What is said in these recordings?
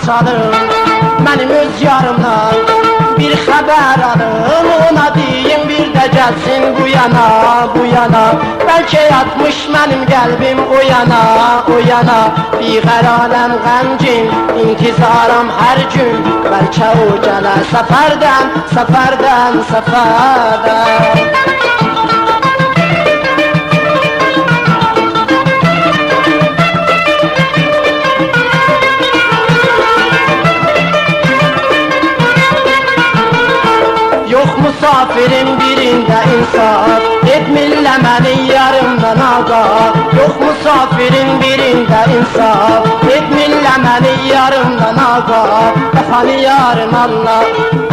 çalın, mənim öz yarımdan bir xəbər alın. Ona deyin bir də gəlsin bu yana, bu yana. Bəlkə yatmış mənim qəlbim o yana, o yana. Biqərarəm qəmgin, intizaram hər gün. Bəlkə o gələr səfərdən, səfərdən, səfərdən. Musafirin birində insaf, etmirlə məni yarımdan ağa. Yox musafirin birində insaf, etmirlə məni yarımdan ağa. Vəfalı yarım Allah,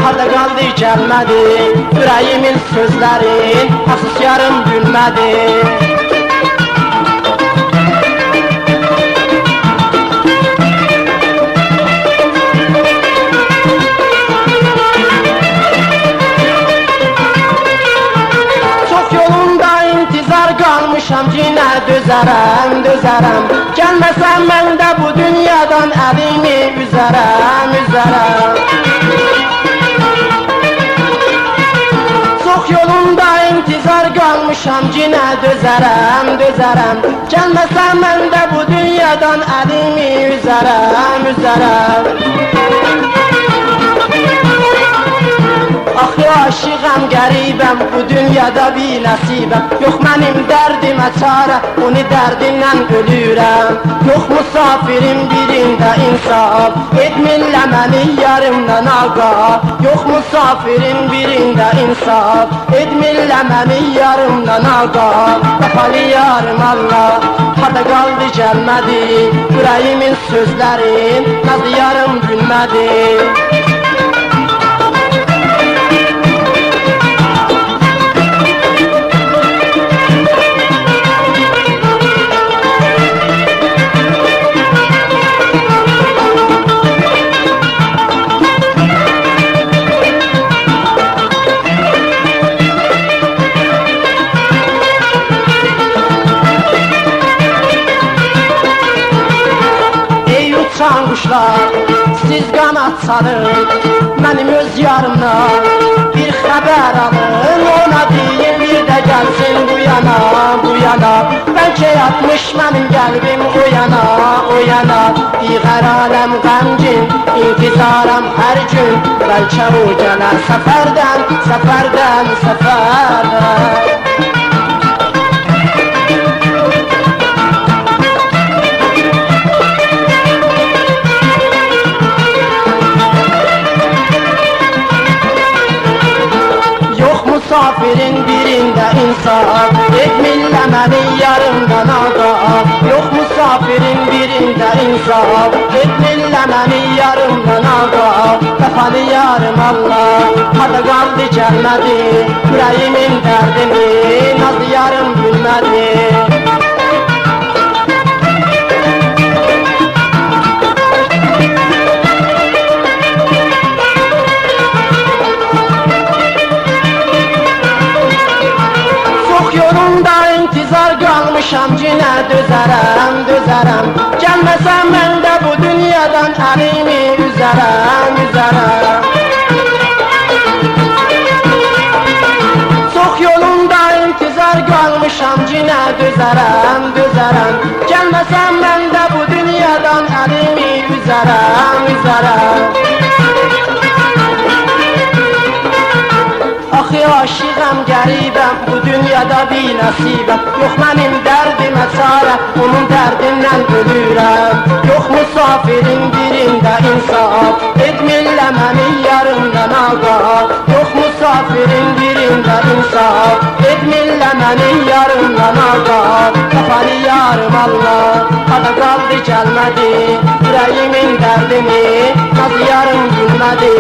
harda qaldı gəlmədi, ürəyimin sözlərin, əfsus yarım gülmədi. Yenə dözərəm, dözərəm. Gəlməsən mən də bu dünyadan əlimi üzərəm, üzərəm. Çox yolunda intizar qalmışam, yenə dözərəm, dözərəm. Gəlməsən mən də bu dünyadan əlimi üzərəm, üzərəm. Axı aşığam, qəribəm, bu dünyada bir nəsibəm. Yox mənim dərdimə çarə, onu dərdindən ölürəm. Yox musafirin birində insaf, etmirlə məni yarımdan ağa. Yox musafirin birində insaf, etmirlə məni yarımdan ağa. Vəfalı yarım Allah, harda qaldı gəlmədi, ürəyimin sözlərin, nazlı yarım gülmədi. Uçan quşlar, siz qanat salın, mənim öz yarımdan bir xəbər alın. Ona deyin bir də gəlsin bu yana, bu yana. Bəlkə yatmış mənim qəlbim o yana, o yana. Biqərarəm qəmgin, intizaram hər gün. Bəlkə o gələr səfərdən, səfərdən, səfərdən. Musafirin birində insaf, etmirlə məni yarımdan ağa. Yox musafirin birində insaf, etmirlə məni yarımdan ağa. Vəfalı yarım Allah, harda qaldı gəlmədi, ürəyimin dərdini, nazlı yarım gülmədi. Qalmışam, yenə dözərəm, dözərəm. Gəlməsən mən də bu dünyadan əlimi üzərəm, üzərəm. Çox yolunda intizar qalmışam, yenə dözərəm, dözərəm. Gəlməsən mən də bu dünyadan əlimi üzərəm, üzərəm. Axı aşığam, qəribəm, bu dünyada bir nəsibəm. Yox mənim dərdimə çarə, onun dərdindən ölürəm. Yox musafirin birində insaf, etmirlə məni yarımdan ağa. Yox musafirin birində insaf, etmirlə məni yarımdan ağa. Vəfalı yarım Allah, harda qaldı gəlmədi, ürəyimin dərdini, nazlı yarım gülmədi.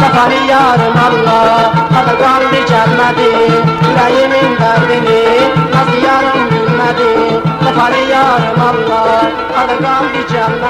Vəfalı yarım Allah, harda qaldı gəlmədi, ürəyimin dərdini, nazlı yarım gülmədi. Vəfalı yarım Allah, harda qaldı gəlmədi.